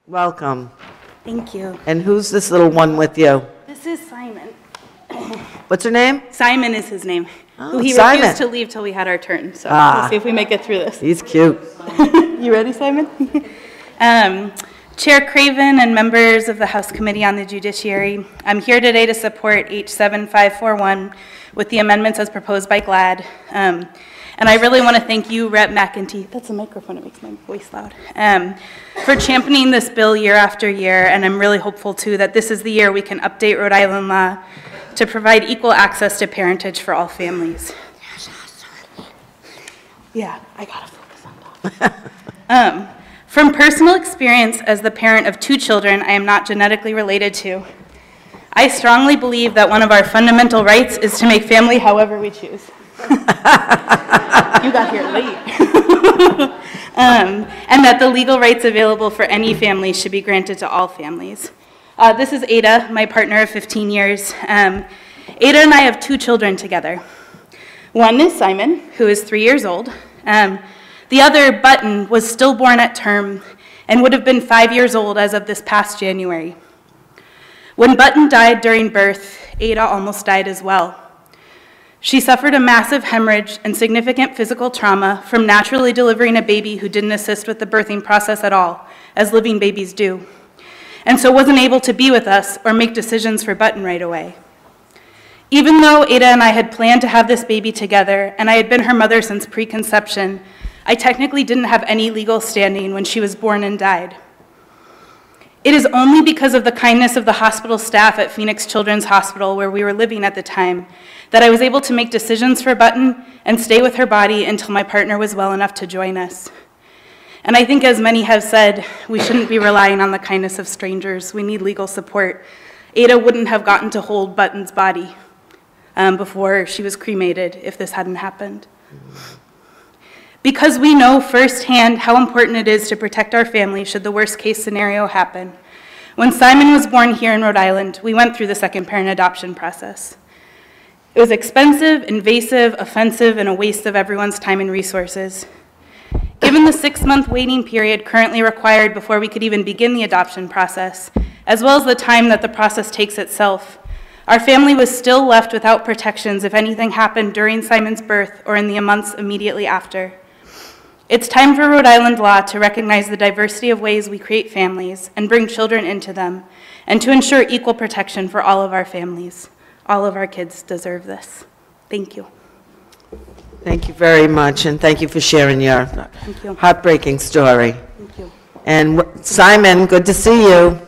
Welcome. Thank you. And who's this little one with you? This is Simon. What's her name? Simon is his name. Oh, He Simon. refused to leave till we had our turn, so we'll see if we make it through this. He's cute. You ready, Simon? Chair Craven and members of the House Committee on the Judiciary, I'm here today to support H7541 with the amendments as proposed by GLAD. And I really want to thank you, Rep. McEntee, that's a microphone, it makes my voice loud, for championing this bill year after year, and I'm really hopeful too that this is the year we can update Rhode Island law to provide equal access to parentage for all families. Yeah, I gotta focus on that. From personal experience as the parent of 2 children I am not genetically related to, I strongly believe that one of our fundamental rights is to make family however we choose. You got here late. And that the legal rights available for any family should be granted to all families. This is Ada, my partner of 15 years. Ada and I have 2 children together. One is Simon, who is 3 years old. The other, Button, was stillborn at term and would have been 5 years old as of this past January. When Button died during birth, Ada almost died as well. She suffered a massive hemorrhage and significant physical trauma from naturally delivering a baby who didn't assist with the birthing process at all, as living babies do, and so wasn't able to be with us or make decisions for Button right away. Even though Ada and I had planned to have this baby together, and I had been her mother since preconception, I technically didn't have any legal standing when she was born and died. It is only because of the kindness of the hospital staff at Phoenix Children's Hospital, where we were living at the time, that I was able to make decisions for Button and stay with her body until my partner was well enough to join us. And I think, as many have said, we shouldn't be relying on the kindness of strangers. We need legal support. Ada wouldn't have gotten to hold Button's body before she was cremated if this hadn't happened. Because we know firsthand how important it is to protect our family should the worst case scenario happen. When Simon was born here in Rhode Island, we went through the second parent adoption process. It was expensive, invasive, offensive, and a waste of everyone's time and resources. Given the 6-month waiting period currently required before we could even begin the adoption process, as well as the time that the process takes itself, our family was still left without protections if anything happened during Simon's birth or in the months immediately after. It's time for Rhode Island law to recognize the diversity of ways we create families and bring children into them, and to ensure equal protection for all of our families. All of our kids deserve this. Thank you. Thank you very much, and thank you for sharing your heartbreaking story. Thank you. And Simon, good to see you.